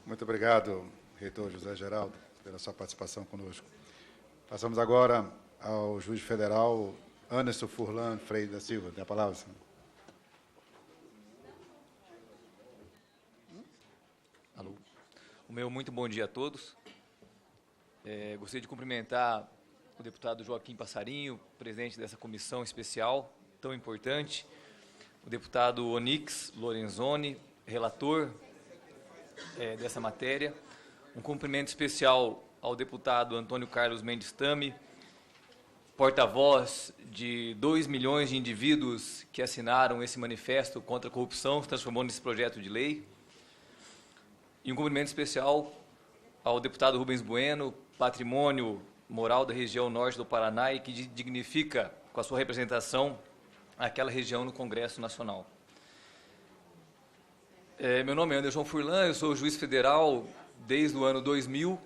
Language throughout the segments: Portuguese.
Muito obrigado, reitor José Geraldo, pela sua participação conosco. Passamos agora ao juiz federal Anderson Furlan Freire da Silva. Tem a palavra, senhor. Alô. O meu muito bom dia a todos. Gostaria de cumprimentar o deputado Joaquim Passarinho, presidente dessa comissão especial tão importante, o deputado Onyx Lorenzoni, relator dessa matéria, um cumprimento especial ao deputado Antônio Carlos Mendes Tami, porta-voz de 2 milhões de indivíduos que assinaram esse manifesto contra a corrupção, se transformou nesse projeto de lei, e um cumprimento especial ao deputado Rubens Bueno, patrimônio moral da região norte do Paraná e que dignifica com a sua representação aquela região no Congresso Nacional. Meu nome é Anderson Furlan, eu sou juiz federal desde o ano 2000,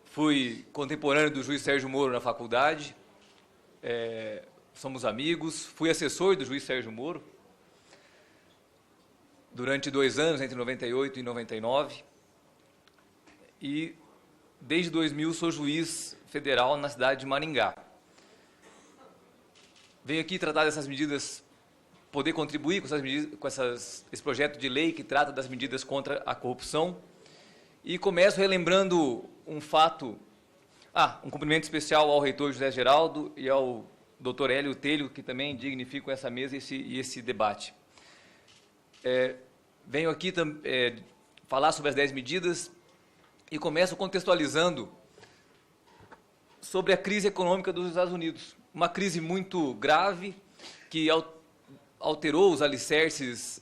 fui contemporâneo do juiz Sérgio Moro na faculdade, somos amigos, fui assessor do juiz Sérgio Moro durante 2 anos, entre 98 e 99, e desde 2000 sou juiz federal na cidade de Maringá. Venho aqui tratar dessas medidas, poder contribuir com essas medidas, esse projeto de lei que trata das medidas contra a corrupção. E começo relembrando um fato, um cumprimento especial ao reitor José Geraldo e ao doutor Hélio Telho, que também dignificam essa mesa e esse debate. Venho aqui falar sobre as 10 medidas e começo contextualizando sobre a crise econômica dos Estados Unidos. Uma crise muito grave que alterou os alicerces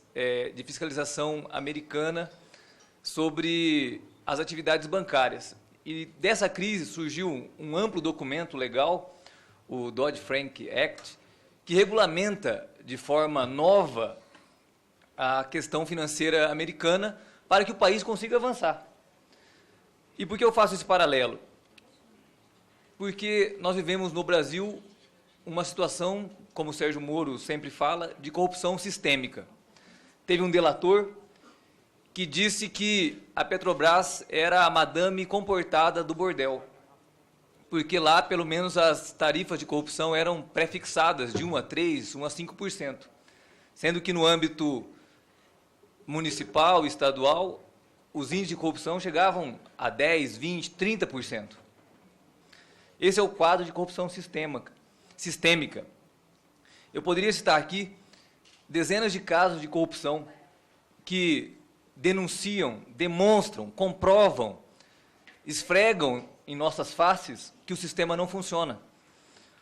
de fiscalização americana sobre as atividades bancárias. E dessa crise surgiu um amplo documento legal, o Dodd-Frank Act, que regulamenta de forma nova a questão financeira americana para que o país consiga avançar. E por que eu faço esse paralelo? Porque nós vivemos no Brasil uma situação, como o Sérgio Moro sempre fala, de corrupção sistêmica. Teve um delator que disse que a Petrobras era a madame comportada do bordel, porque lá, pelo menos, as tarifas de corrupção eram prefixadas de 1 a 3%, 1 a 5%, sendo que no âmbito municipal e estadual, os índices de corrupção chegavam a 10%, 20%, 30%. Esse é o quadro de corrupção sistêmica. Eu poderia citar aqui dezenas de casos de corrupção que denunciam, demonstram, comprovam, esfregam em nossas faces que o sistema não funciona.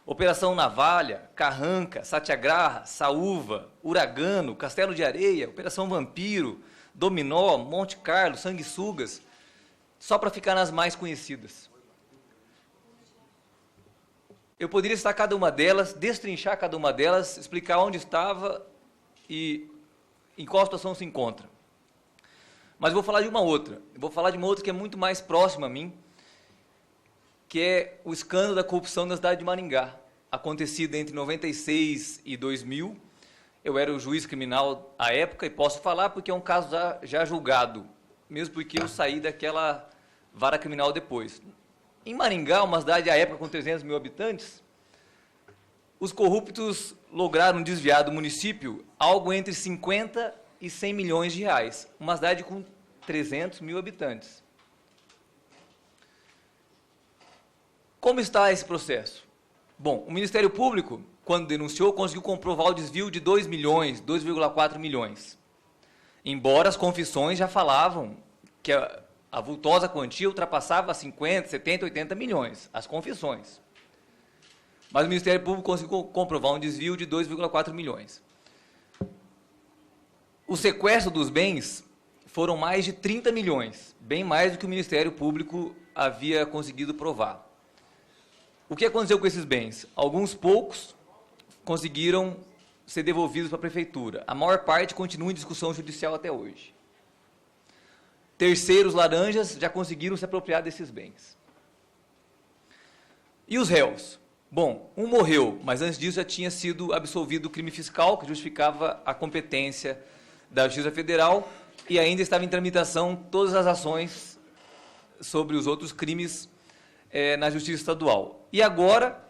Operação Navalha, Carranca, Satyagraha, Saúva, Uragano, Castelo de Areia, Operação Vampiro, Dominó, Monte Carlo, Sanguessugas, só para ficar nas mais conhecidas. Eu poderia citar cada uma delas, destrinchar cada uma delas, explicar onde estava e em qual situação se encontra. Mas vou falar de uma outra. Vou falar de uma outra que é muito mais próxima a mim, que é o escândalo da corrupção na cidade de Maringá, acontecido entre 96 e 2000. Eu era o juiz criminal à época e posso falar porque é um caso já julgado, mesmo porque eu saí daquela vara criminal depois. Em Maringá, uma cidade à época com 300 mil habitantes, os corruptos lograram desviar do município algo entre 50 e 100 milhões de reais. Uma cidade com 300 mil habitantes. Como está esse processo? Bom, o Ministério Público, quando denunciou, conseguiu comprovar o desvio de 2 milhões, 2,4 milhões. Embora as confissões já falavam que a vultosa quantia ultrapassava 50, 70, 80 milhões, as confissões. Mas o Ministério Público conseguiu comprovar um desvio de 2,4 milhões. O sequestro dos bens foram mais de 30 milhões, bem mais do que o Ministério Público havia conseguido provar. O que aconteceu com esses bens? Alguns poucos conseguiram ser devolvidos para a Prefeitura. A maior parte continua em discussão judicial até hoje. Terceiros laranjas já conseguiram se apropriar desses bens. E os réus? Bom, um morreu, mas antes disso já tinha sido absolvido do crime fiscal, que justificava a competência da Justiça Federal, e ainda estava em tramitação todas as ações sobre os outros crimes na Justiça Estadual. E agora,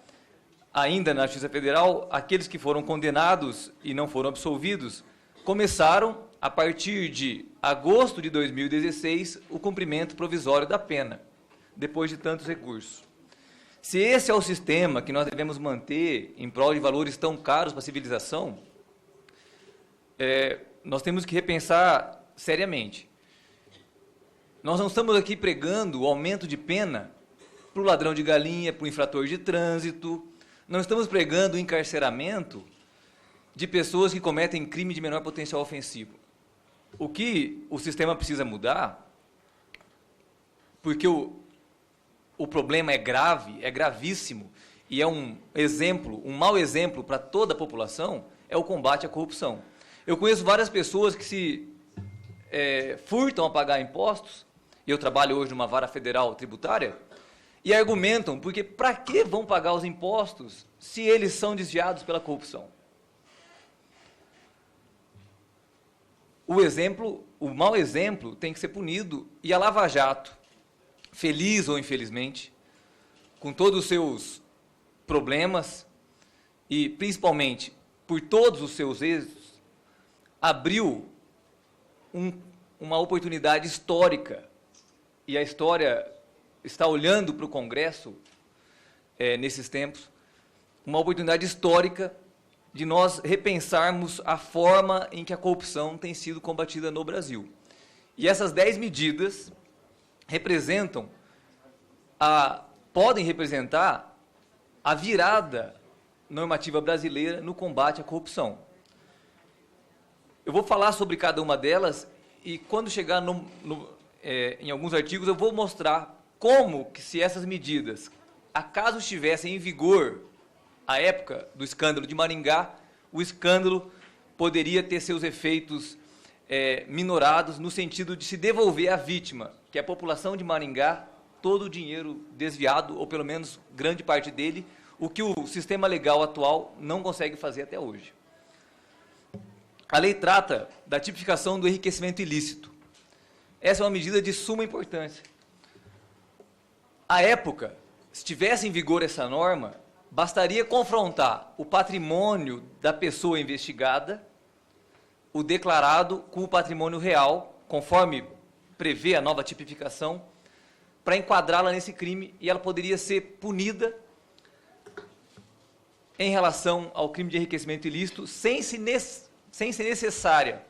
ainda na Justiça Federal, aqueles que foram condenados e não foram absolvidos começaram, a partir de agosto de 2016, o cumprimento provisório da pena, depois de tantos recursos. Se esse é o sistema que nós devemos manter em prol de valores tão caros para a civilização, nós temos que repensar seriamente. Nós não estamos aqui pregando o aumento de pena para o ladrão de galinha, para o infrator de trânsito, não estamos pregando o encarceramento de pessoas que cometem crime de menor potencial ofensivo. O que o sistema precisa mudar, porque o problema é grave, é gravíssimo, e é um mau exemplo para toda a população, é o combate à corrupção. Eu conheço várias pessoas que se furtam a pagar impostos, e eu trabalho hoje numa vara federal tributária, e argumentam, porque para que vão pagar os impostos se eles são desviados pela corrupção? O mau exemplo tem que ser punido, e a Lava Jato, feliz ou infelizmente, com todos os seus problemas, e principalmente por todos os seus êxitos, abriu uma oportunidade histórica, e a história está olhando para o Congresso nesses tempos, uma oportunidade histórica de nós repensarmos a forma em que a corrupção tem sido combatida no Brasil. E essas 10 medidas podem representar a virada normativa brasileira no combate à corrupção. Eu vou falar sobre cada uma delas e, quando chegar em alguns artigos, eu vou mostrar como que, se essas medidas, acaso estivessem em vigor à época do escândalo de Maringá, o escândalo poderia ter seus efeitos minorados, no sentido de se devolver à vítima, que é a população de Maringá, todo o dinheiro desviado, ou pelo menos grande parte dele, o que o sistema legal atual não consegue fazer até hoje. A lei trata da tipificação do enriquecimento ilícito. Essa é uma medida de suma importância. À época, se tivesse em vigor essa norma, bastaria confrontar o patrimônio da pessoa investigada, o declarado, com o patrimônio real, conforme prevê a nova tipificação, para enquadrá-la nesse crime, e ela poderia ser punida em relação ao crime de enriquecimento ilícito, sem ser necessária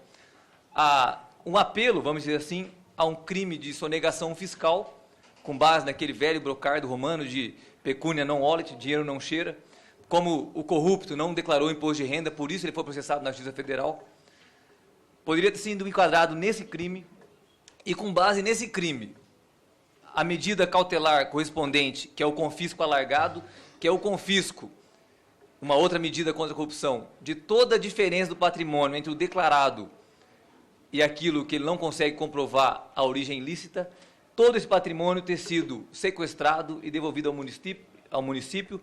um apelo, vamos dizer assim, a um crime de sonegação fiscal, com base naquele velho brocardo romano de pecúnia non olet, dinheiro não cheira, como o corrupto não declarou imposto de renda, por isso ele foi processado na Justiça Federal, poderia ter sido enquadrado nesse crime, e com base nesse crime, a medida cautelar correspondente, que é o confisco alargado, que é o confisco, uma outra medida contra a corrupção, de toda a diferença do patrimônio entre o declarado e aquilo que ele não consegue comprovar a origem ilícita, todo esse patrimônio ter sido sequestrado e devolvido ao município,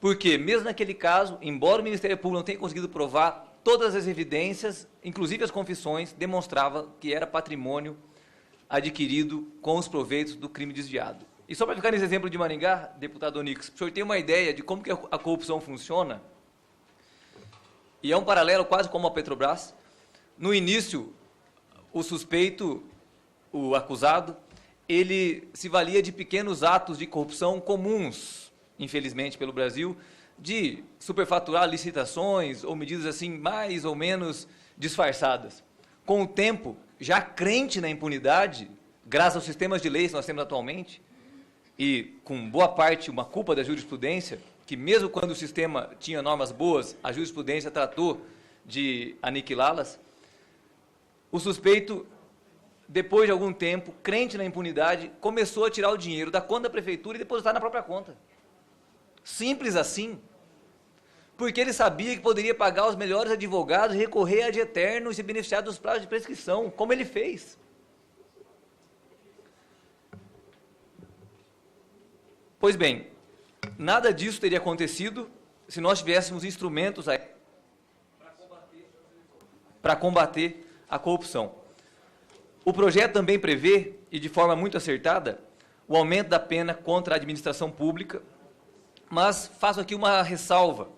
porque, mesmo naquele caso, embora o Ministério Público não tenha conseguido provar, todas as evidências, inclusive as confissões, demonstravam que era patrimônio adquirido com os proveitos do crime desviado. E só para ficar nesse exemplo de Maringá, deputado Onix, para o senhor ter uma ideia de como que a corrupção funciona, e é um paralelo quase como a Petrobras. No início, o suspeito, o acusado, ele se valia de pequenos atos de corrupção comuns, infelizmente, pelo Brasil, de superfaturar licitações ou medidas assim mais ou menos disfarçadas. Com o tempo, já crente na impunidade, graças aos sistemas de leis que nós temos atualmente, e com boa parte uma culpa da jurisprudência, que mesmo quando o sistema tinha normas boas, a jurisprudência tratou de aniquilá-las, o suspeito, depois de algum tempo, crente na impunidade, começou a tirar o dinheiro da conta da prefeitura e depositar na própria conta. Simples assim. Porque ele sabia que poderia pagar os melhores advogados, recorrer ad eterno e se beneficiar dos prazos de prescrição, como ele fez. Pois bem, nada disso teria acontecido se nós tivéssemos instrumentos para combater a corrupção. O projeto também prevê, e de forma muito acertada, o aumento da pena contra a administração pública, mas faço aqui uma ressalva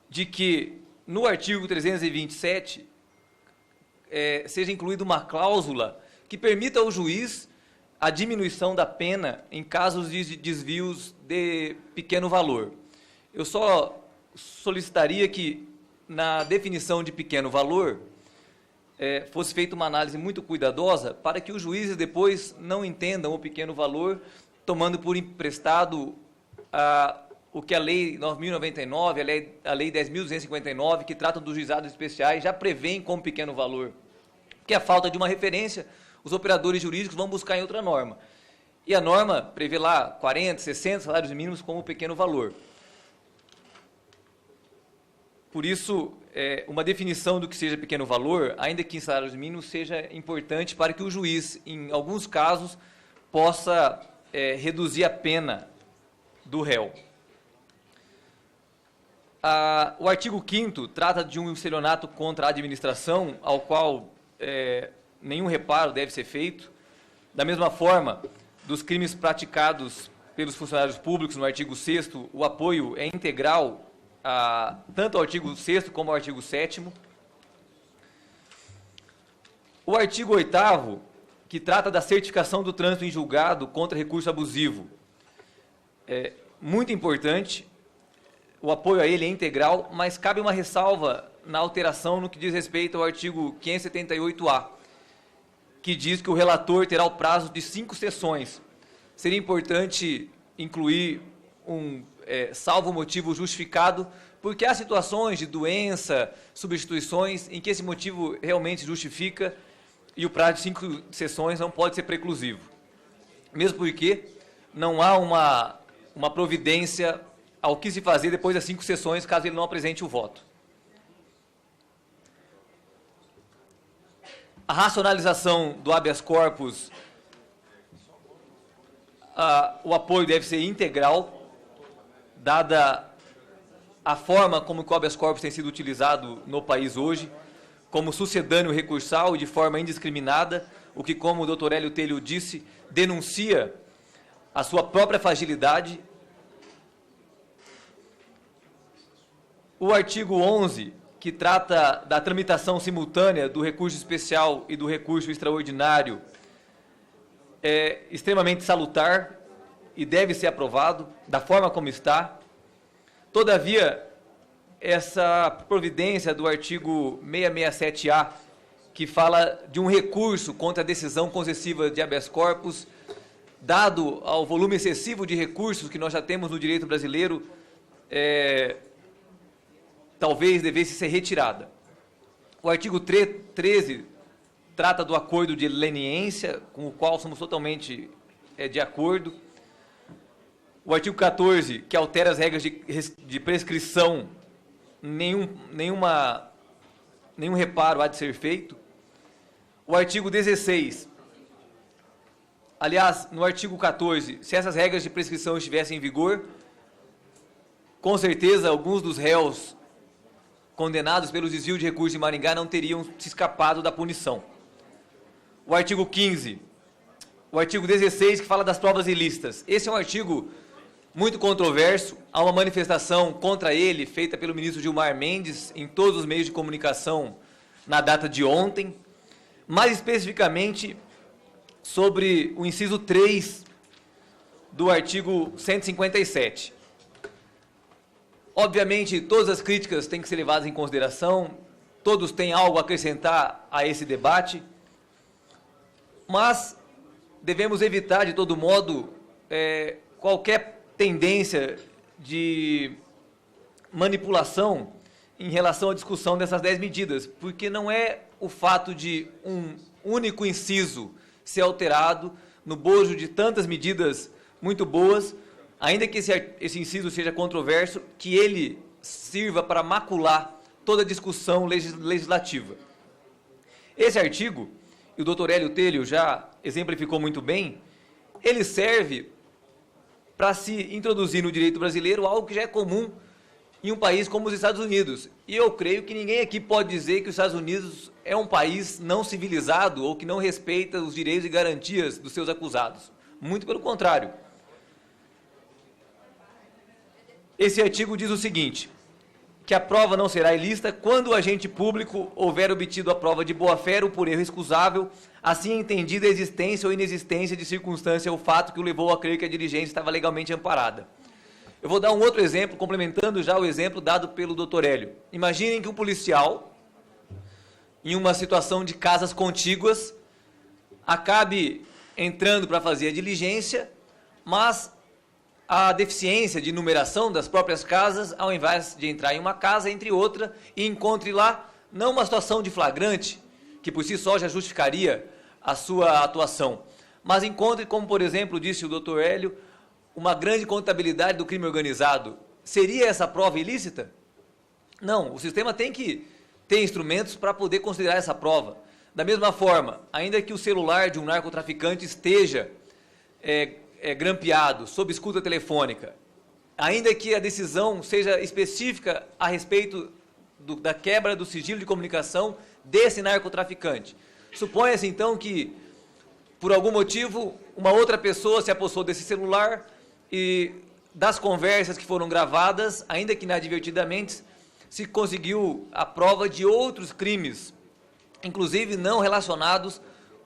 de que no artigo 327 seja incluída uma cláusula que permita ao juiz a diminuição da pena em casos de desvios de pequeno valor. Eu só solicitaria que, na definição de pequeno valor, fosse feita uma análise muito cuidadosa para que os juízes depois não entendam o pequeno valor, tomando por emprestado o que a Lei 9.099, a Lei 10.259, que tratam dos juizados especiais, já prevêem como pequeno valor. Porque a falta de uma referência, os operadores jurídicos vão buscar em outra norma. E a norma prevê lá 40, 60 salários mínimos como pequeno valor. Por isso, uma definição do que seja pequeno valor, ainda que em salários mínimos, seja importante para que o juiz, em alguns casos, possa reduzir a pena do réu. O artigo 5º trata de um estelionato contra a administração, ao qual nenhum reparo deve ser feito. Da mesma forma, dos crimes praticados pelos funcionários públicos, no artigo 6º, o apoio é integral tanto ao artigo 6º como ao artigo 7º. O artigo 8º, que trata da certificação do trânsito em julgado contra recurso abusivo. É muito importante, o apoio a ele é integral, mas cabe uma ressalva na alteração no que diz respeito ao artigo 578-A, que diz que o relator terá o prazo de 5 sessões. Seria importante incluir salvo motivo justificado, porque há situações de doença, substituições, em que esse motivo realmente justifica e o prazo de 5 sessões não pode ser preclusivo. Mesmo porque não há uma providência ao que se fazer depois das 5 sessões, caso ele não apresente o voto. A racionalização do habeas corpus, o apoio deve ser integral, dada a forma como o habeas corpus tem sido utilizado no país hoje, como sucedâneo recursal e de forma indiscriminada, o que, como o doutor Hélio Telho disse, denuncia a sua própria fragilidade. O artigo 11, que trata da tramitação simultânea do recurso especial e do recurso extraordinário, é extremamente salutar e deve ser aprovado da forma como está. Todavia, essa providência do artigo 667-A, que fala de um recurso contra a decisão concessiva de habeas corpus, dado ao volume excessivo de recursos que nós já temos no direito brasileiro, talvez devesse ser retirada. O artigo 13 trata do acordo de leniência, com o qual somos totalmente de acordo. O artigo 14, que altera as regras de prescrição, nenhum reparo há de ser feito. O artigo 16, aliás, no artigo 14, se essas regras de prescrição estivessem em vigor, com certeza alguns dos réus condenados pelo desvio de recursos em Maringá não teriam se escapado da punição. O artigo 15, o artigo 16, que fala das provas ilícitas. Esse é um artigo muito controverso, há uma manifestação contra ele feita pelo ministro Gilmar Mendes em todos os meios de comunicação na data de ontem, mais especificamente sobre o inciso 3 do artigo 157. Obviamente, todas as críticas têm que ser levadas em consideração, todos têm algo a acrescentar a esse debate, mas devemos evitar, de todo modo, qualquer tendência de manipulação em relação à discussão dessas 10 medidas, porque não é o fato de um único inciso ser alterado no bojo de tantas medidas muito boas, ainda que esse inciso seja controverso, que ele sirva para macular toda a discussão legislativa. Esse artigo, e o doutor Hélio Telho já exemplificou muito bem, ele serve para se introduzir no direito brasileiro algo que já é comum em um país como os Estados Unidos. E eu creio que ninguém aqui pode dizer que os Estados Unidos é um país não civilizado ou que não respeita os direitos e garantias dos seus acusados. Muito pelo contrário. Esse artigo diz o seguinte, que a prova não será ilícita quando o agente público houver obtido a prova de boa-fé ou por erro excusável, assim entendida a existência ou inexistência de circunstância ou fato que o levou a crer que a diligência estava legalmente amparada. Eu vou dar um outro exemplo, complementando já o exemplo dado pelo Dr. Hélio. Imaginem que um policial, em uma situação de casas contíguas, acabe entrando para fazer a diligência, mas a deficiência de numeração das próprias casas, ao invés de entrar em uma casa, entre outra, e encontre lá, não uma situação de flagrante, que por si só já justificaria a sua atuação, mas encontre, como por exemplo disse o Dr. Hélio, uma grande contabilidade do crime organizado. Seria essa prova ilícita? Não, o sistema tem que ter instrumentos para poder considerar essa prova. Da mesma forma, ainda que o celular de um narcotraficante esteja grampeado, sob escuta telefônica, ainda que a decisão seja específica a respeito da quebra do sigilo de comunicação desse narcotraficante. Suponha-se, então, que, por algum motivo, uma outra pessoa se apossou desse celular e das conversas que foram gravadas, ainda que inadvertidamente, se conseguiu a prova de outros crimes, inclusive não relacionados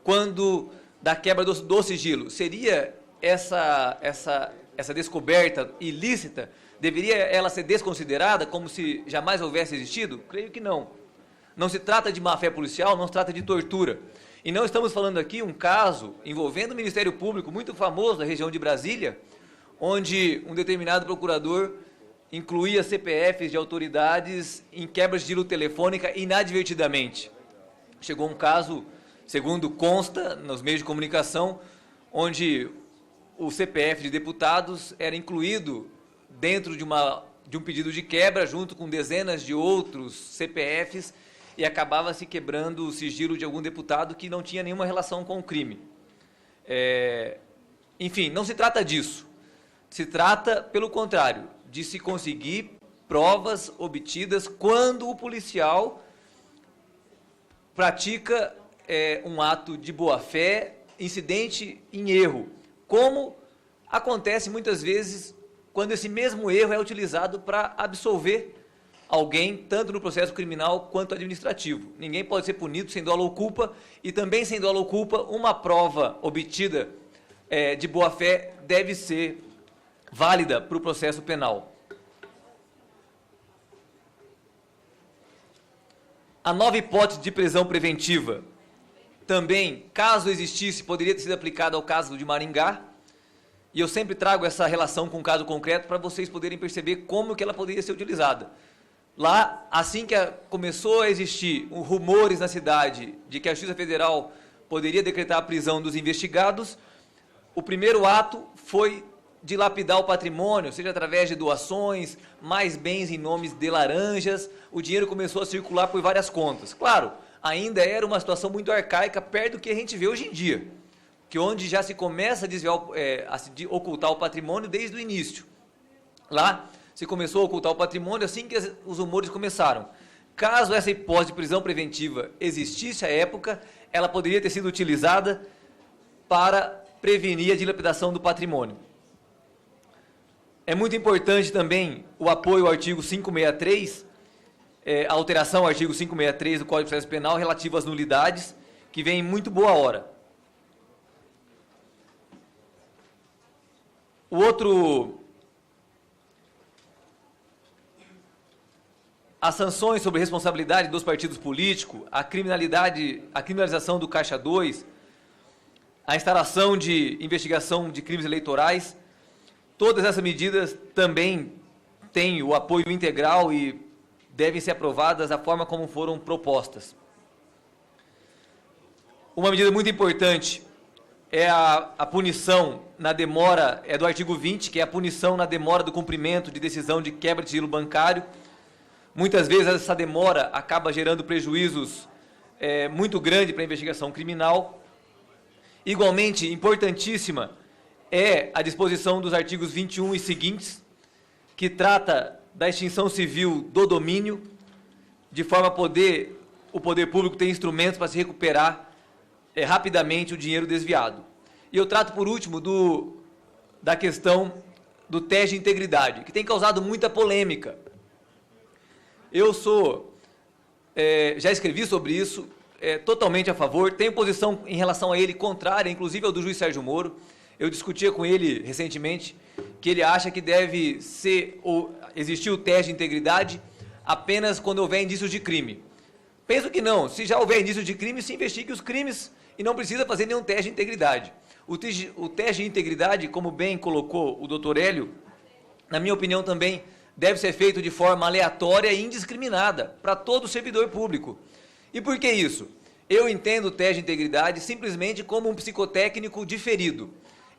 quando da quebra do sigilo. Seria essa descoberta ilícita, deveria ela ser desconsiderada como se jamais houvesse existido? Creio que não. Não se trata de má-fé policial, não se trata de tortura. E não estamos falando aqui um caso envolvendo o Ministério Público muito famoso da região de Brasília, onde um determinado procurador incluía CPFs de autoridades em quebra de sigilo telefônica inadvertidamente. Chegou um caso, segundo consta nos meios de comunicação, onde o CPF de deputados era incluído dentro de um pedido de quebra, junto com dezenas de outros CPFs, e acabava se quebrando o sigilo de algum deputado que não tinha nenhuma relação com o crime. Enfim, não se trata disso. Se trata, pelo contrário, de se conseguir provas obtidas quando o policial pratica um ato de boa-fé, incidente em erro, como acontece muitas vezes quando esse mesmo erro é utilizado para absolver alguém, tanto no processo criminal quanto administrativo. Ninguém pode ser punido sem dolo ou culpa, e também sem dolo ou culpa, uma prova obtida de boa-fé deve ser válida para o processo penal. A nova hipótese de prisão preventiva, também, caso existisse, poderia ter sido aplicada ao caso de Maringá, e eu sempre trago essa relação com o caso concreto para vocês poderem perceber como que ela poderia ser utilizada. Lá, assim que começou a existir rumores na cidade de que a Justiça Federal poderia decretar a prisão dos investigados, o primeiro ato foi dilapidar o patrimônio, seja através de doações, mais bens em nomes de laranjas. O dinheiro começou a circular por várias contas. Claro, ainda era uma situação muito arcaica, perto do que a gente vê hoje em dia, que onde já se começa a desviar, ocultar o patrimônio desde o início. Lá se começou a ocultar o patrimônio assim que os rumores começaram. Caso essa hipótese de prisão preventiva existisse à época, ela poderia ter sido utilizada para prevenir a dilapidação do patrimônio. É muito importante também o apoio ao artigo 563, a alteração ao artigo 563 do Código de Processo Penal relativo às nulidades, que vem em muito boa hora. As sanções sobre responsabilidade dos partidos políticos, a criminalização do Caixa 2, a instalação de investigação de crimes eleitorais, todas essas medidas também têm o apoio integral e devem ser aprovadas da forma como foram propostas. Uma medida muito importante é a punição na demora, do artigo 20, que é a punição na demora do cumprimento de decisão de quebra de sigilo bancário. Muitas vezes essa demora acaba gerando prejuízos muito grandes para a investigação criminal. Igualmente importantíssima é a disposição dos artigos 21 e seguintes, que trata da extinção civil do domínio, de forma a poder o poder público ter instrumentos para se recuperar rapidamente o dinheiro desviado. E eu trato, por último, da questão do teste de integridade, que tem causado muita polêmica. Eu já escrevi sobre isso, totalmente a favor, tenho posição em relação a ele contrária, inclusive ao do juiz Sérgio Moro. Eu discutia com ele recentemente que ele acha que deve existir o teste de integridade apenas quando houver indícios de crime. Penso que não, se já houver indícios de crime, se investigue os crimes e não precisa fazer nenhum teste de integridade. O teste de integridade, como bem colocou o doutor Hélio, na minha opinião também deve ser feito de forma aleatória e indiscriminada para todo servidor público. E por que isso? Eu entendo o teste de integridade simplesmente como um psicotécnico diferido.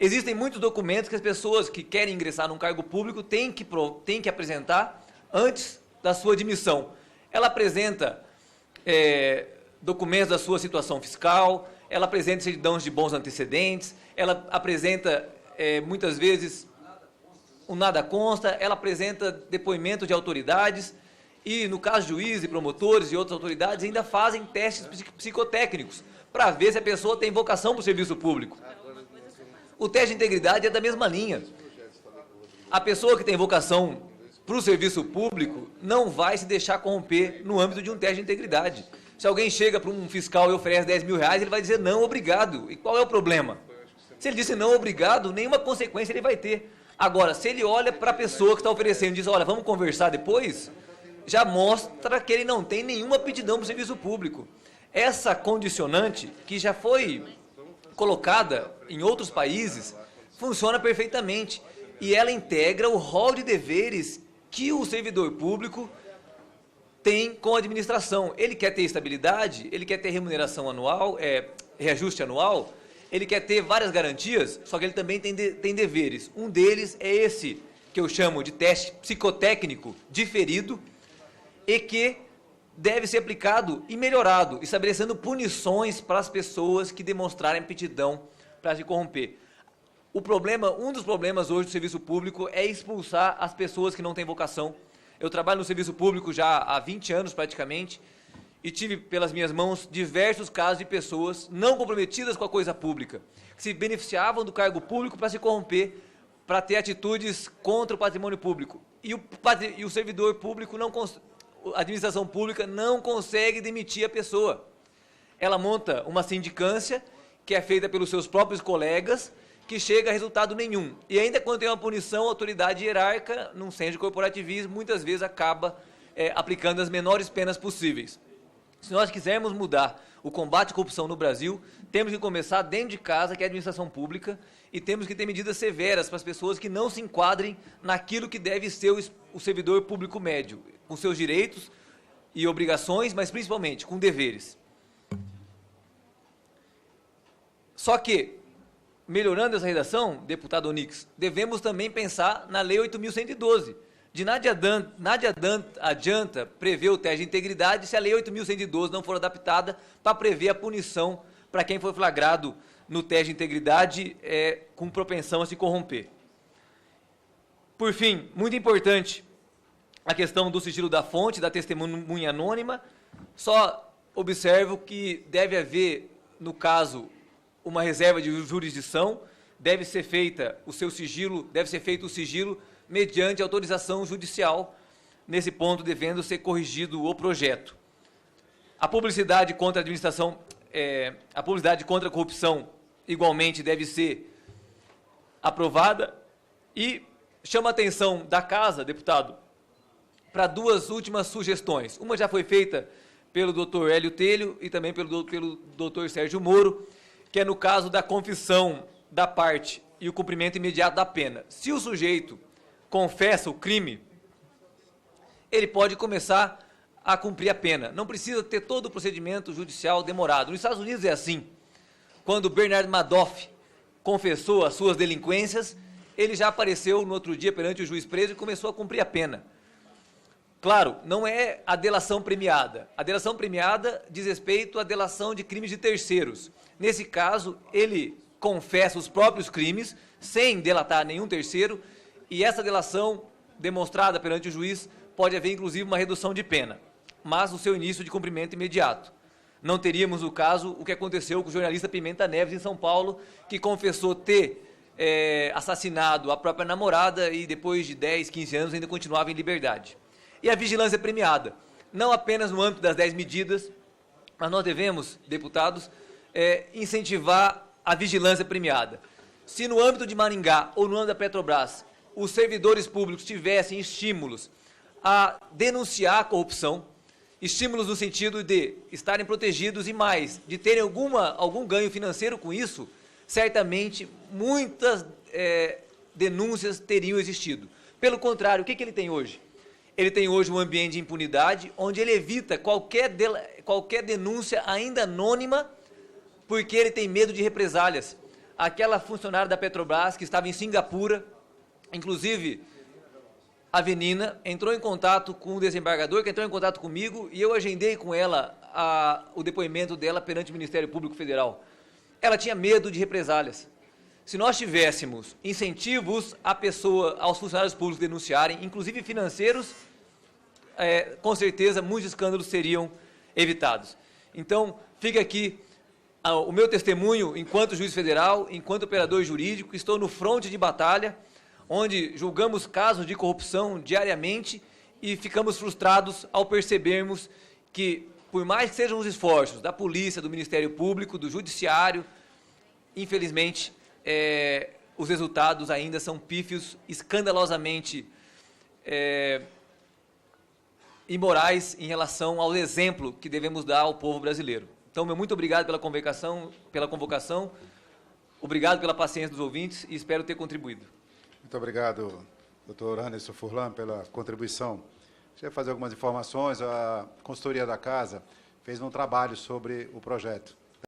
Existem muitos documentos que as pessoas que querem ingressar num cargo público têm que apresentar antes da sua admissão. Ela apresenta documentos da sua situação fiscal, ela apresenta certidões de bons antecedentes, ela apresenta, muitas vezes, o nada consta, ela apresenta depoimento de autoridades e, no caso de juízes, promotores e outras autoridades, ainda fazem testes psicotécnicos para ver se a pessoa tem vocação para o serviço público. O teste de integridade é da mesma linha. A pessoa que tem vocação para o serviço público não vai se deixar corromper no âmbito de um teste de integridade. Se alguém chega para um fiscal e oferece 10 mil reais, ele vai dizer não, obrigado. E qual é o problema? Se ele disse não, obrigado, nenhuma consequência ele vai ter. Agora, se ele olha para a pessoa que está oferecendo e diz, olha, vamos conversar depois, já mostra que ele não tem nenhuma aptidão para o serviço público. Essa condicionante, que já foi colocada em outros países, funciona perfeitamente. E ela integra o rol de deveres que o servidor público tem com a administração. Ele quer ter estabilidade, ele quer ter remuneração anual, reajuste anual, ele quer ter várias garantias, só que ele também tem deveres. Um deles é esse, que eu chamo de teste psicotécnico diferido, e que deve ser aplicado e melhorado, estabelecendo punições para as pessoas que demonstrarem aptidão para se corromper. Um dos problemas hoje do serviço público é expulsar as pessoas que não têm vocação. Eu trabalho no serviço público já há 20 anos praticamente, e tive pelas minhas mãos diversos casos de pessoas não comprometidas com a coisa pública, que se beneficiavam do cargo público para se corromper, para ter atitudes contra o patrimônio público. E o servidor público, a administração pública não consegue demitir a pessoa. Ela monta uma sindicância, que é feita pelos seus próprios colegas, que chega a resultado nenhum. E ainda quando tem uma punição, a autoridade hierárquica, num senso de corporativismo, muitas vezes acaba aplicando as menores penas possíveis. Se nós quisermos mudar o combate à corrupção no Brasil, temos que começar dentro de casa, que é a administração pública, e temos que ter medidas severas para as pessoas que não se enquadrem naquilo que deve ser o servidor público médio, com seus direitos e obrigações, mas principalmente com deveres. Só que, melhorando essa redação, deputado Onix, devemos também pensar na Lei 8.112. De nada adianta prever o teste de integridade se a Lei 8.112 não for adaptada para prever a punição para quem foi flagrado no teste de integridade com propensão a se corromper. Por fim, muito importante, a questão do sigilo da fonte, da testemunha anônima. Só observo que deve haver, no caso, uma reserva de jurisdição, deve ser feito o sigilo mediante autorização judicial, nesse ponto devendo ser corrigido o projeto. A publicidade contra a administração, a publicidade contra a corrupção, igualmente deve ser aprovada, e chama a atenção da Casa, deputado, para duas últimas sugestões. Uma já foi feita pelo doutor Hélio Telho e também pelo doutor Sérgio Moro, que é no caso da confissão da parte e o cumprimento imediato da pena. Se o sujeito confessa o crime, ele pode começar a cumprir a pena. Não precisa ter todo o procedimento judicial demorado. Nos Estados Unidos é assim. Quando Bernard Madoff confessou as suas delinquências, ele já apareceu no outro dia perante o juiz preso e começou a cumprir a pena. Claro, não é a delação premiada. A delação premiada diz respeito à delação de crimes de terceiros. Nesse caso, ele confessa os próprios crimes, sem delatar nenhum terceiro, e essa delação demonstrada perante o juiz, pode haver, inclusive, uma redução de pena, mas o seu início de cumprimento imediato. Não teríamos, no caso, o que aconteceu com o jornalista Pimenta Neves, em São Paulo, que confessou ter assassinado a própria namorada e, depois de 10, 15 anos, ainda continuava em liberdade. E a vigilância premiada, não apenas no âmbito das 10 medidas, mas nós devemos, deputados, incentivar a vigilância premiada. Se no âmbito de Maringá ou no âmbito da Petrobras, os servidores públicos tivessem estímulos a denunciar a corrupção, estímulos no sentido de estarem protegidos e mais, de terem algum ganho financeiro com isso, certamente muitas denúncias teriam existido. Pelo contrário, o que ele tem hoje? Ele tem hoje um ambiente de impunidade, onde ele evita qualquer denúncia ainda anônima, porque ele tem medo de represálias. Aquela funcionária da Petrobras que estava em Singapura, inclusive a Avenina, entrou em contato com o desembargador, que entrou em contato comigo, e eu agendei com ela o depoimento dela perante o Ministério Público Federal. Ela tinha medo de represálias. Se nós tivéssemos incentivos aos funcionários públicos denunciarem, inclusive financeiros, com certeza muitos escândalos seriam evitados. Então, fica aqui o meu testemunho enquanto juiz federal, enquanto operador jurídico, estou no fronte de batalha, onde julgamos casos de corrupção diariamente e ficamos frustrados ao percebermos que, por mais que sejam os esforços da polícia, do Ministério Público, do Judiciário, infelizmente, os resultados ainda são pífios, escandalosamente imorais em relação ao exemplo que devemos dar ao povo brasileiro. Então, meu muito obrigado pela convocação, obrigado pela paciência dos ouvintes e espero ter contribuído. Muito obrigado, doutor Anderson Furlan, pela contribuição. Queria fazer algumas informações. A consultoria da Casa fez um trabalho sobre o projeto.